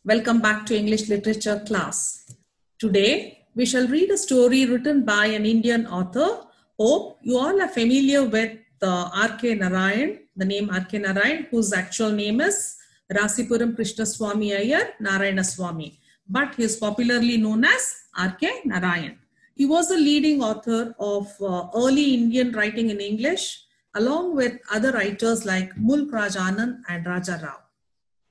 Welcome back to English Literature class. Today, we shall read a story written by an Indian author. Hope you all are familiar with R.K. Narayan, the name R.K. Narayan, whose actual name is Rasipuram Krishnaswamy Iyer Narayanaswamy, but he is popularly known as R.K. Narayan. He was the leading author of early Indian writing in English, along with other writers like Mulk Raj Anand and Raja Rao.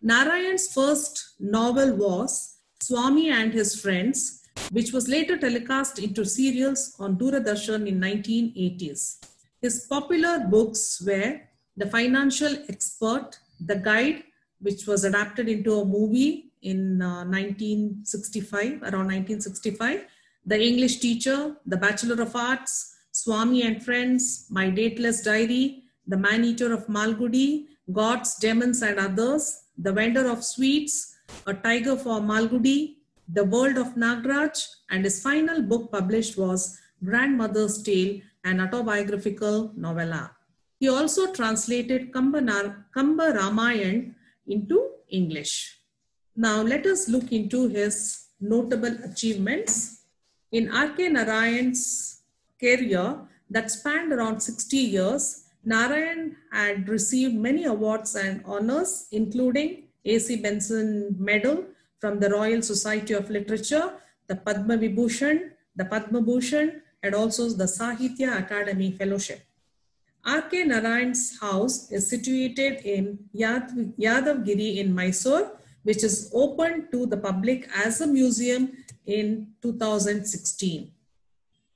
Narayan's first novel was Swami and His Friends, which was later telecast into serials on Doordarshan in 1980s. His popular books were The Financial Expert, The Guide, which was adapted into a movie in 1965, around 1965, The English Teacher, The Bachelor of Arts, Swami and Friends, My Dateless Diary, The Man-Eater of Malgudi, Gods, Demons and Others, The Vendor of Sweets, A Tiger for Malgudi, The World of Nagraj, and his final book published was Grandmother's Tale, an autobiographical novella. He also translated Kamba Ramayan into English. Now let us look into his notable achievements. In R.K. Narayan's career that spanned around 60 years, Narayan had received many awards and honors, including A.C. Benson Medal from the Royal Society of Literature, the Padma Vibhushan, the Padma Bhushan, and also the Sahitya Academy Fellowship. R.K. Narayan's house is situated in Yadavgiri in Mysore, which is open to the public as a museum in 2016.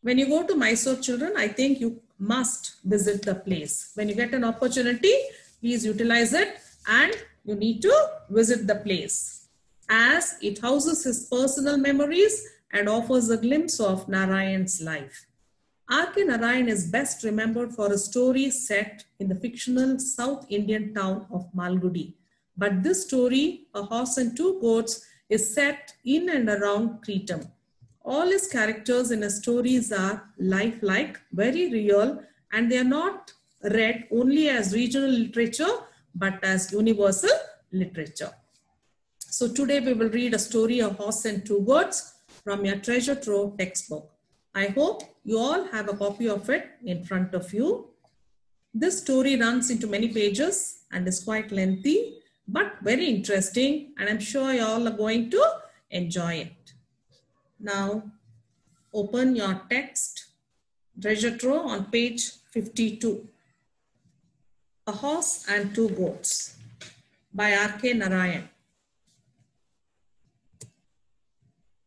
When you go to Mysore, children, I think you must visit the place. When you get an opportunity, please utilize it and you need to visit the place, as it houses his personal memories and offers a glimpse of Narayan's life. R.K. Narayan is best remembered for a story set in the fictional South Indian town of Malgudi. But this story, A Horse and Two Goats, is set in and around Cretam. All his characters in his stories are lifelike, very real, and they are not read only as regional literature, but as universal literature. So today we will read a story, A Horse and Two Goats, from your Treasure Trove textbook. I hope you all have a copy of it in front of you. This story runs into many pages and is quite lengthy, but very interesting, and I'm sure you all are going to enjoy it. Now, open your text, Treasure Trove, on page 52. A Horse and Two Goats by R.K. Narayan.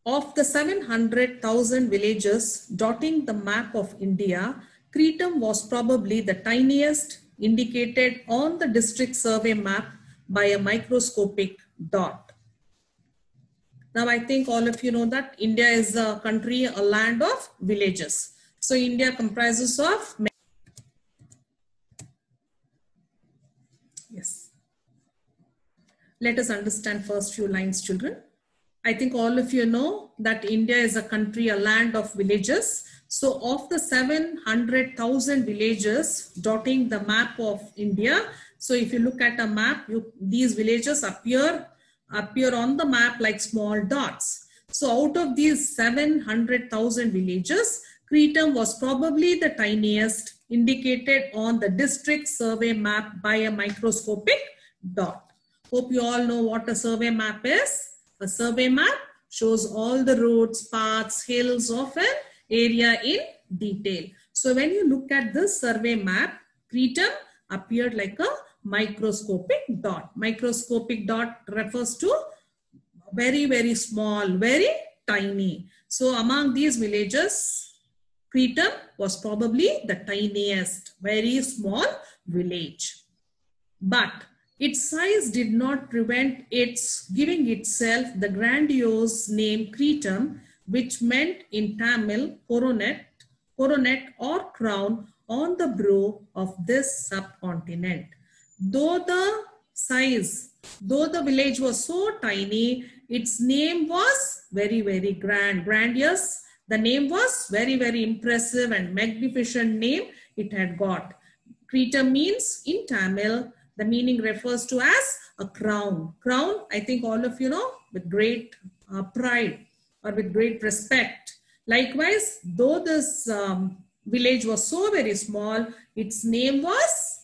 Of the 700,000 villages dotting the map of India, Cretam was probably the tiniest, indicated on the district survey map by a microscopic dot. Now, I think all of you know that India is a country, a land of villages. So, India comprises of many. Yes. Let us understand first few lines, children. I think all of you know that India is a country, a land of villages. So, of the 700,000 villages dotting the map of India, so if you look at a map, these villages appear on the map like small dots. So out of these 700,000 villages, Cretam was probably the tiniest, indicated on the district survey map by a microscopic dot. Hope you all know what a survey map is. A survey map shows all the roads, paths, hills of an area in detail. So when you look at this survey map, Cretam appeared like a microscopic dot. Microscopic dot refers to very, very small, very tiny. So among these villages, Cretam was probably the tiniest, very small village. But its size did not prevent its giving itself the grandiose name Cretam, which meant in Tamil coronet or crown on the brow of this subcontinent. Though the village was so tiny, its name was very, very grandiose. The name was very, very impressive and magnificent name it had got. Cretam means in Tamil, the meaning refers to as a crown. Crown, I think all of you know, with great pride or with great respect. Likewise, though this village was so very small, its name was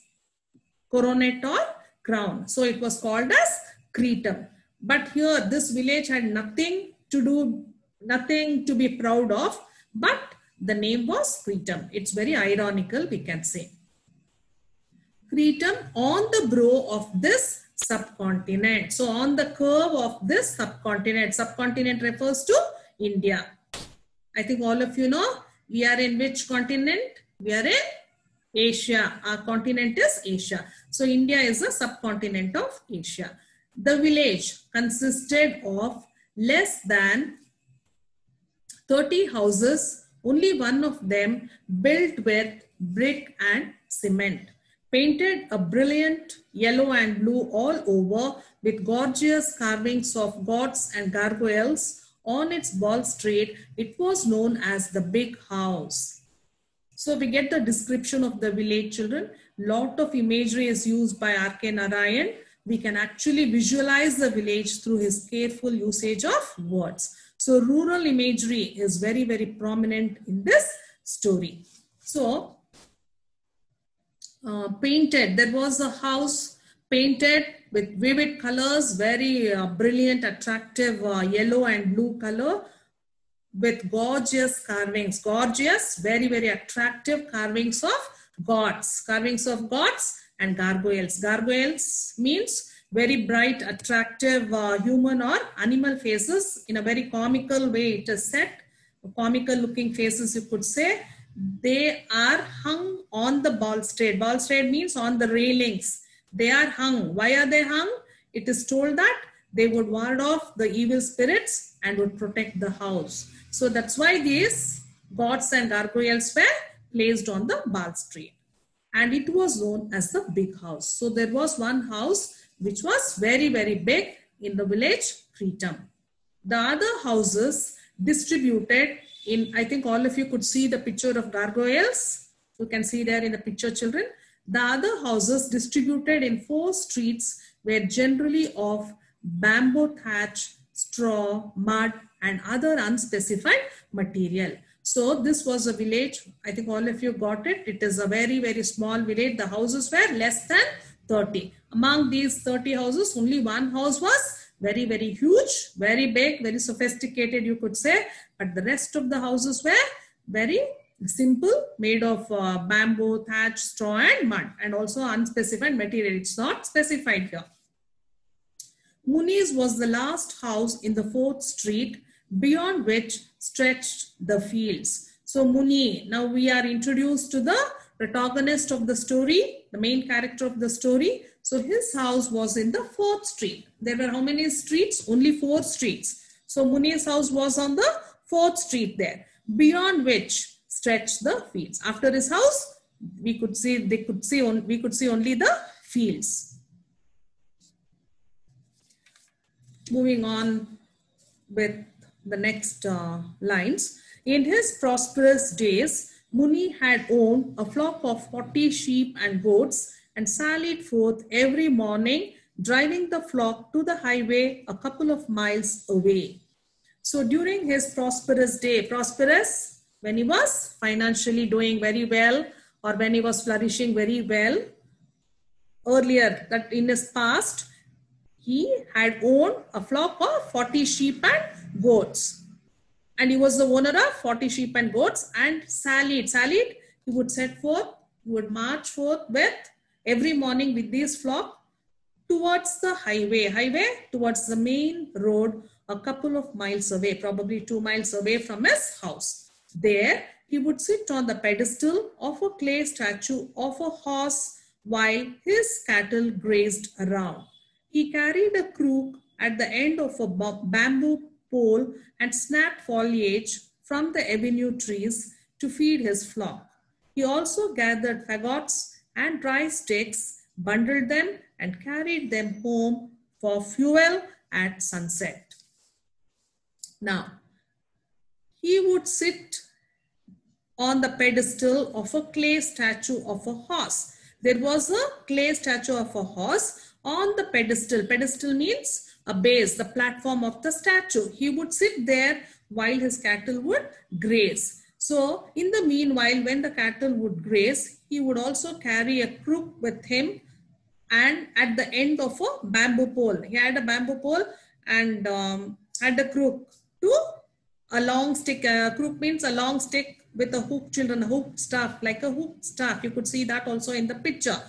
coronet or crown. So it was called as Cretum. But here, this village had nothing to do, nothing to be proud of, but the name was Cretum. It's very ironical, we can say. Cretum on the brow of this subcontinent. So on the curve of this subcontinent refers to India. I think all of you know, we are in which continent? We are in Asia. Our continent is Asia. So India is a subcontinent of Asia. The village consisted of less than 30 houses, only one of them built with brick and cement, painted a brilliant yellow and blue all over with gorgeous carvings of gods and gargoyles. On its balustrade, it was known as the big house. So we get the description of the village, children. Lot of imagery is used by R.K. Narayan. We can actually visualize the village through his careful usage of words. So rural imagery is very, very prominent in this story. So painted, there was a house painted with vivid colors, very brilliant, attractive yellow and blue color, with gorgeous carvings, gorgeous, very, very attractive carvings of gods and gargoyles. Gargoyles means very bright, attractive human or animal faces in a very comical way. It is set, comical looking faces, you could say. They are hung on the balustrade. Balustrade means on the railings. They are hung. Why are they hung? It is told that they would ward off the evil spirits and would protect the house. So that's why these gods and gargoyles were placed on the balustrade. And it was known as the big house. So there was one house which was very, very big in the village Cretum. The other houses distributed in, I think all of you could see the picture of gargoyles. You can see there in the picture, children. The other houses distributed in 4 streets were generally of bamboo thatch, straw, mud, and other unspecified material. So this was a village. I think all of you got it. It is a very, very small village. The houses were less than 30. Among these 30 houses, only one house was very, very huge, very big, very sophisticated, you could say. But the rest of the houses were very simple, made of bamboo, thatch, straw, and mud, and also unspecified material. It's not specified here. Muni's was the last house in the 4th street, beyond which stretched the fields. So Muni, now we are introduced to the protagonist of the story, the main character of the story. So his house was in the 4th street. There were how many streets? Only 4 streets. So Muni's house was on the 4th street there, beyond which stretched the fields. After his house, we could see only the fields. Moving on with the next lines. In his prosperous days, Muni had owned a flock of 40 sheep and goats and sallied forth every morning, driving the flock to the highway a couple of miles away. So during his prosperous day, prosperous when he was financially doing very well, or when he was flourishing very well, earlier that in his past, he had owned a flock of 40 sheep and goats. And he was the owner of 40 sheep and goats, and sallied, he would set forth, he would march forth with every morning with this flock towards the highway towards the main road a couple of miles away, probably 2 miles away from his house. There he would sit on the pedestal of a clay statue of a horse while his cattle grazed around. He carried a crook at the end of a bamboo pole and snapped foliage from the avenue trees to feed his flock. He also gathered fagots and dry sticks, bundled them, and carried them home for fuel at sunset. Now, he would sit on the pedestal of a clay statue of a horse. There was a clay statue of a horse On the pedestal, pedestal means a base, the platform of the statue. He would sit there while his cattle would graze. So in the meanwhile, when the cattle would graze, he would also carry a crook with him, and at the end of a bamboo pole. He had a bamboo pole and had a crook to a long stick. Crook means a long stick with a hook, children, a hook staff, like a hook staff. You could see that also in the picture.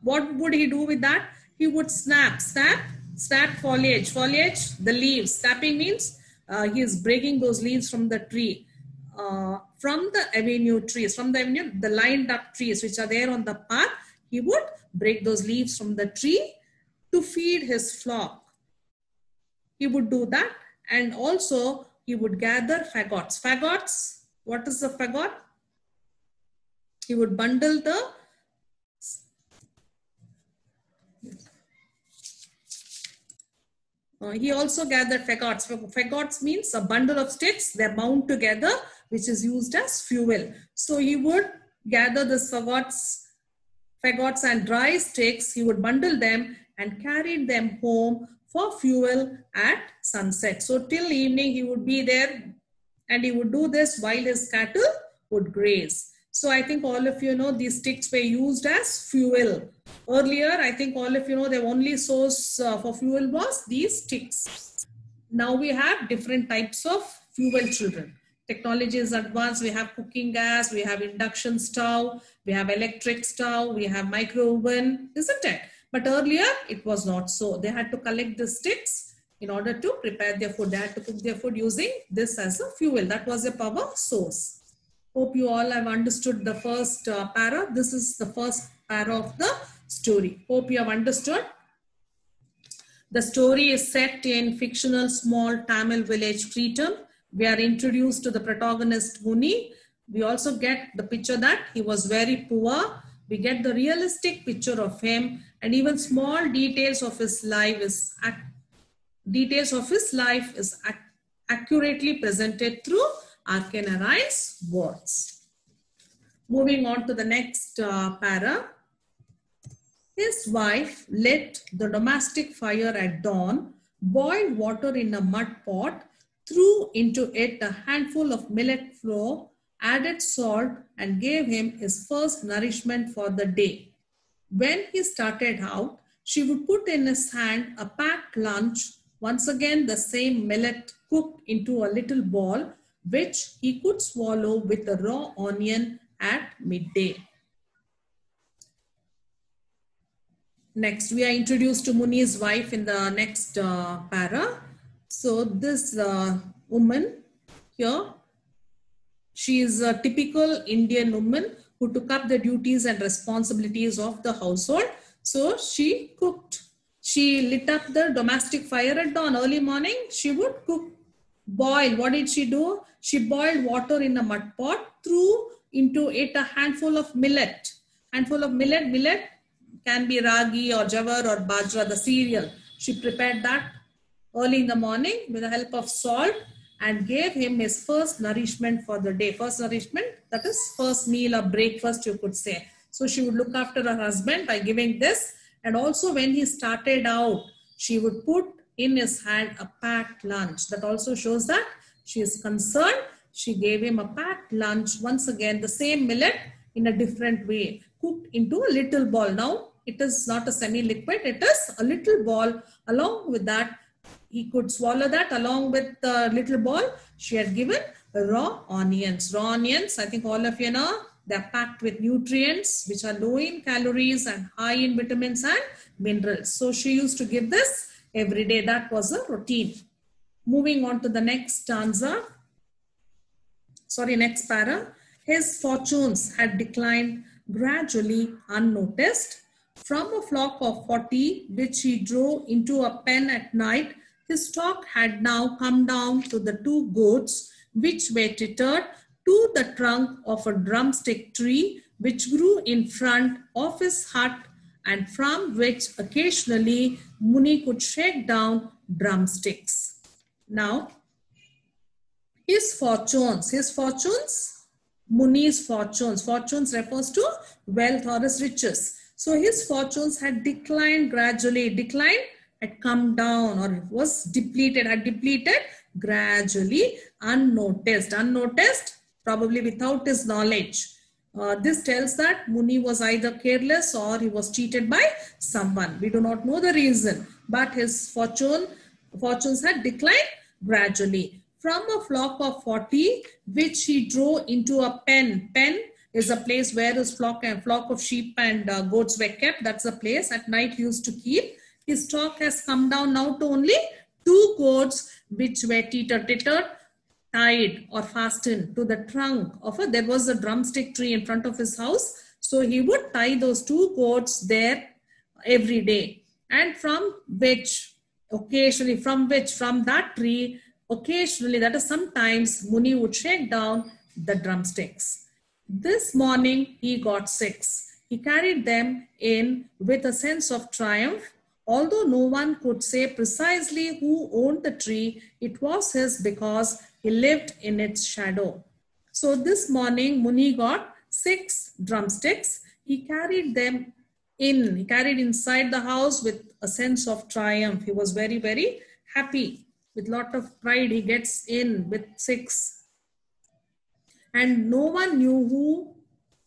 What would he do with that? He would snap foliage, the leaves. Snapping means he is breaking those leaves from the tree, from the avenue trees, the lined up trees which are there on the path. He would break those leaves from the tree to feed his flock. He would do that, and also he would gather fagots. Fagots, what is the fagot? He would bundle the he also gathered fagots. Fagots means a bundle of sticks. They're bound together, which is used as fuel. So he would gather the fagots and dry sticks. He would bundle them and carry them home for fuel at sunset. So till evening he would be there, and he would do this while his cattle would graze. So I think all of you know these sticks were used as fuel. Earlier, I think all of you know the only source for fuel was these sticks. Now we have different types of fuel, children. Technology is advanced. We have cooking gas, we have induction stove, we have electric stove, we have micro oven, isn't it? But earlier it was not so. They had to collect the sticks in order to prepare their food. They had to cook their food using this as a fuel. That was a power source. Hope you all have understood the first para. This is the first para of the story. Hope you have understood. The story is set in fictional small Tamil village Freedom. We are introduced to the protagonist Muni. We also get the picture that he was very poor. We get the realistic picture of him, and even small details of his life is accurately presented through R.K. Narayan's words. Moving on to the next para. His wife lit the domestic fire at dawn, boiled water in a mud pot, threw into it a handful of millet flour, added salt, and gave him his first nourishment for the day. When he started out, she would put in his hand a packed lunch, once again the same millet cooked into a little ball, which he could swallow with a raw onion at midday. Next, we are introduced to Muni's wife in the next para. So this woman here, she is a typical Indian woman who took up the duties and responsibilities of the household. So she cooked. She lit up the domestic fire at dawn. Early morning, she would cook, boil. What did she do? She boiled water in a mud pot, threw into it a handful of millet. Handful of millet. Millet can be ragi or jawar or bajra, the cereal. She prepared that early in the morning with the help of salt and gave him his first nourishment for the day. First nourishment, that is first meal or breakfast, you could say. So she would look after her husband by giving this. And also when he started out, she would put in his hand a packed lunch. That also shows that she is concerned. She gave him a packed lunch. Once again, the same millet in a different way, cooked into a little ball. Now, it is not a semi-liquid, it is a little ball. Along with that, he could swallow that. Along with the little ball, she had given raw onions. Raw onions, I think all of you know, they're packed with nutrients which are low in calories and high in vitamins and minerals. So she used to give this every day. That was a routine. Moving on to the next stanza. Next para. His fortunes had declined gradually unnoticed. From a flock of 40, which he drove into a pen at night, his stock had now come down to the 2 goats, which were tethered to the trunk of a drumstick tree, which grew in front of his hut, and from which occasionally Muni could shake down drumsticks. Now, his fortunes, Muni's fortunes. Fortunes refers to wealth or his riches. So his fortunes had declined gradually. Declined, had come down, or it was depleted, had depleted gradually, unnoticed. Unnoticed, probably without his knowledge. This tells that Muni was either careless or he was cheated by someone. We do not know the reason, but his fortunes had declined gradually. From a flock of 40, which he drove into a pen. Pen is a place where his flock of sheep and goats were kept. That's a place at night he used to keep. His stock has come down now to only 2 goats, which were teeter-totter, tied or fastened to the trunk of there was a drumstick tree in front of his house. So he would tie those 2 goats there every day. And from that tree, occasionally, that is sometimes, Muni would shake down the drumsticks. This morning, he got 6. He carried them in with a sense of triumph. Although no one could say precisely who owned the tree, it was his because he lived in its shadow. So this morning, Muni got 6 drumsticks. He carried them in. He carried inside the house with a sense of triumph. He was very, very happy. With lot of pride, he gets in with 6. And no one knew who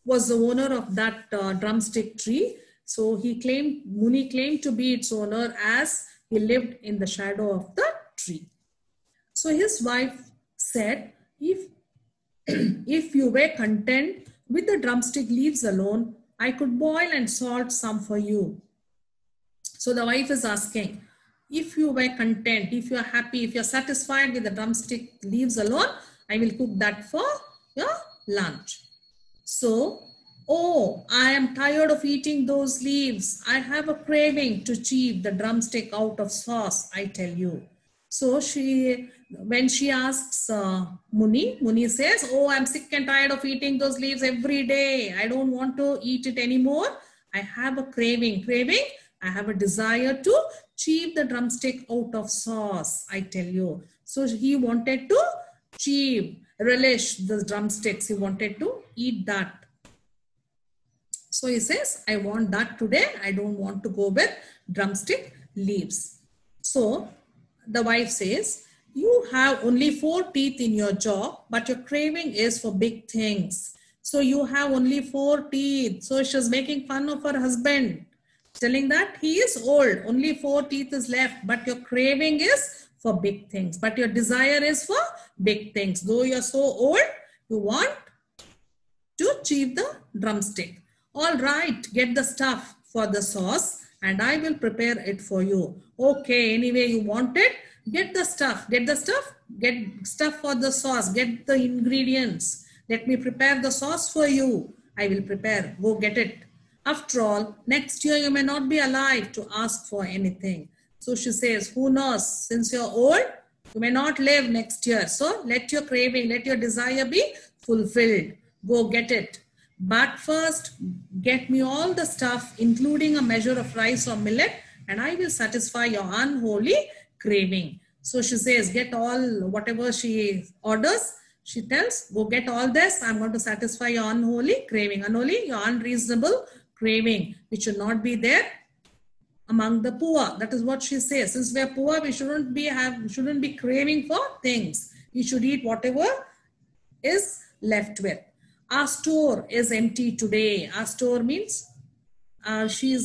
was the owner of that drumstick tree. So Muni claimed to be its owner as he lived in the shadow of the tree. So his wife said, if you were content with the drumstick leaves alone, I could boil and salt some for you. So the wife is asking, if you were content, if you are happy, if you are satisfied with the drumstick leaves alone, I will cook that for your lunch. So, oh, I am tired of eating those leaves. I have a craving to chew the drumstick out of sauce, I tell you. So when she asks Muni says, oh, I'm sick and tired of eating those leaves every day. I don't want to eat it anymore. I have a craving. I have a desire to chew the drumstick out of sauce, I tell you. So he wanted to relish the drumsticks. He wanted to eat that. So he says, I want that today. I don't want to go with drumstick leaves. So the wife says, you have only 4 teeth in your jaw, but your craving is for big things. So you have only 4 teeth. So she's making fun of her husband, telling that he is old, only 4 teeth is left, but your craving is for big things, but your desire is for big things. Though you're so old, you want to chew the drumstick. All right, get the stuff for the sauce and I will prepare it for you. Okay, anyway you want it, get the stuff for the sauce, get the ingredients. Let me prepare the sauce for you. I will prepare, go get it. After all, next year you may not be alive to ask for anything. So she says, who knows, since you're old, you may not live next year. So let your craving, let your desire be fulfilled. Go get it. But first, get me all the stuff, including a measure of rice or millet, and I will satisfy your unholy craving. So she says, get all, whatever she orders, she tells, go get all this. I'm going to satisfy your unholy craving. Unholy, your unreasonable craving, which should not be there among the poor. That is what she says. Since we are poor, we shouldn't be craving for things. We should eat whatever is left with. Our store is empty today. Our store means she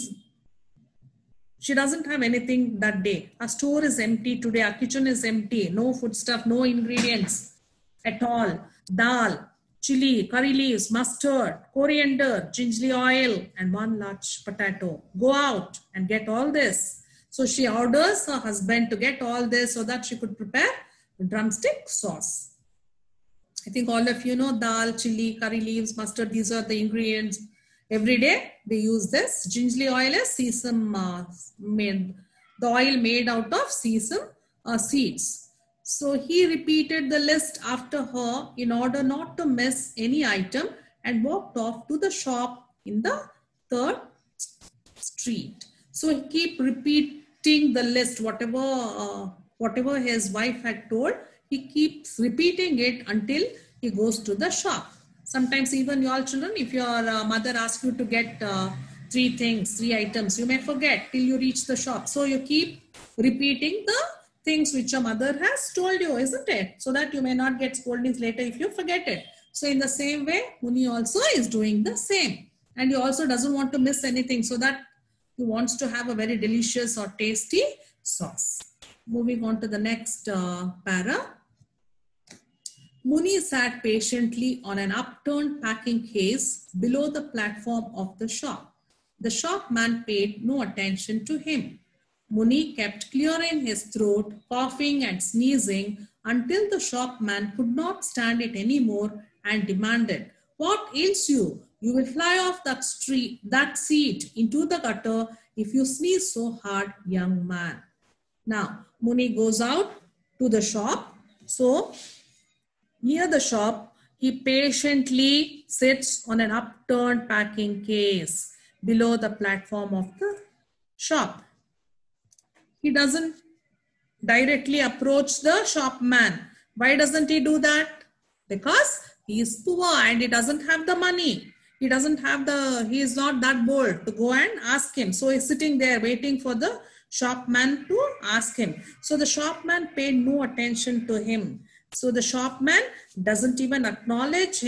doesn't have anything that day. Our store is empty today. Our kitchen is empty. No foodstuff, no ingredients at all. Dal, chili, curry leaves, mustard, coriander, ginger oil, and 1 large potato. Go out and get all this. So she orders her husband to get all this so that she could prepare the drumstick sauce. I think all of you know dal, chili, curry leaves, mustard. These are the ingredients. Every day we use this. Ginger oil is sesame, the oil made out of sesame seeds. So he repeated the list after her in order not to miss any item and walked off to the shop in the 3rd street. So he kept repeating the list, whatever his wife had told. He keeps repeating it until he goes to the shop. Sometimes even your children, if your mother asks you to get three things, three items. You may forget till you reach the shop. So you keep repeating the things which your mother has told you, isn't it? So that you may not get scoldings later if you forget it. So in the same way, Muni also is doing the same. And he also doesn't want to miss anything, so that he wants to have a very delicious or tasty sauce. Moving on to the next para. Muni sat patiently on an upturned packing case below the platform of the shop. The shopman paid no attention to him. Muni kept clearing his throat, coughing and sneezing until the shopman could not stand it anymore and demanded, "What ails you? You will fly off that seat into the gutter if you sneeze so hard, young man." Now, Muni goes out to the shop. So, near the shop, he patiently sits on an upturned packing case below the platform of the shop. He doesn't directly approach the shopman. Why doesn't he do that? Because he is poor and he doesn't have the money. He is not that bold to go and ask him. So he's sitting there waiting for the shopman to ask him. So the shopman paid no attention to him. So the shopman doesn't even acknowledge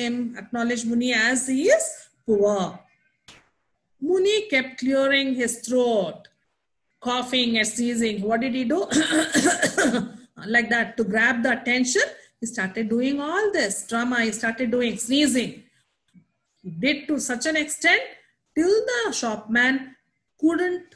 Muni as he is poor. Muni kept clearing his throat, coughing and sneezing. What did he do? Like that, to grab the attention, he started doing all this drama. He started doing sneezing. He did to such an extent till the shopman couldn't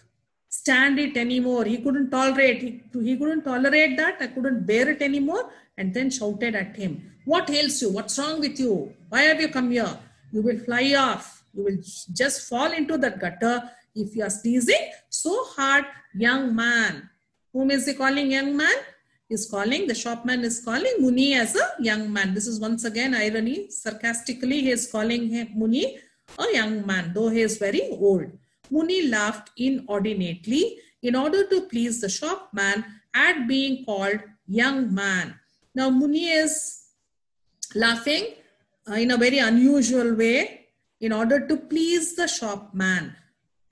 stand it anymore. He couldn't tolerate that. I couldn't bear it anymore, and then shouted at him, "What ails you? What's wrong with you? Why have you come here? You will fly off. You will just fall into that gutter if you are sneezing so hard, young man." Whom is he calling young man? The shopman is calling Muni as a young man. This is once again irony. Sarcastically, he is calling Muni a young man, though he is very old. Muni laughed inordinately in order to please the shopman at being called young man. Now, Muni is laughing in a very unusual way in order to please the shopman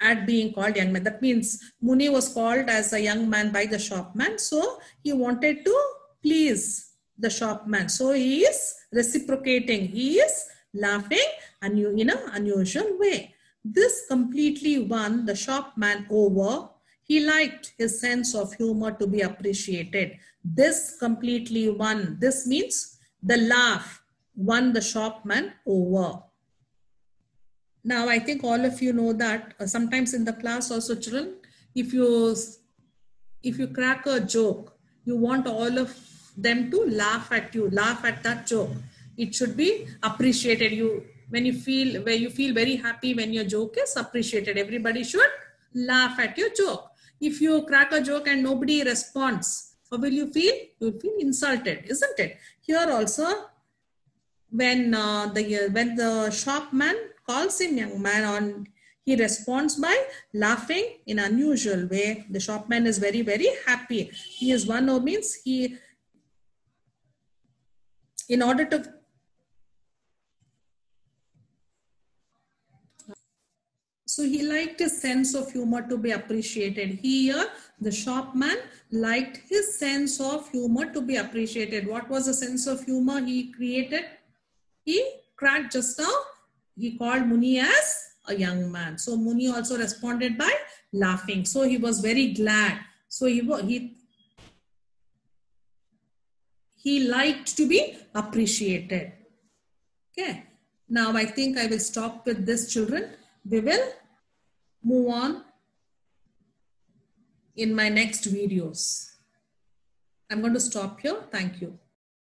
at being called young man. That means Muni was called as a young man by the shopman. So he wanted to please the shopman. So he is reciprocating. He is laughing in an unusual way. This completely won the shopman over. He liked his sense of humor to be appreciated. This completely won. This means the laugh won the shopman over. Now, I think all of you know that sometimes in the class also, children, if you crack a joke, you want all of them to laugh at you, laugh at that joke. It should be appreciated. You feel very happy when your joke is appreciated. Everybody should laugh at your joke. If you crack a joke and nobody responds, how will you feel? You will feel insulted, isn't it? Here also, when the shopman calls him young man, he responds by laughing in an unusual way. The shopman is very, very happy. He is one who means so he liked his sense of humor to be appreciated. Here, the shopman liked his sense of humor to be appreciated. What was the sense of humor he created? He cracked just now. He called Muni as a young man. So Muni also responded by laughing. So he was very glad. So he liked to be appreciated. Okay. Now I think I will stop with this, children. We will move on in my next videos. I'm going to stop here. Thank you.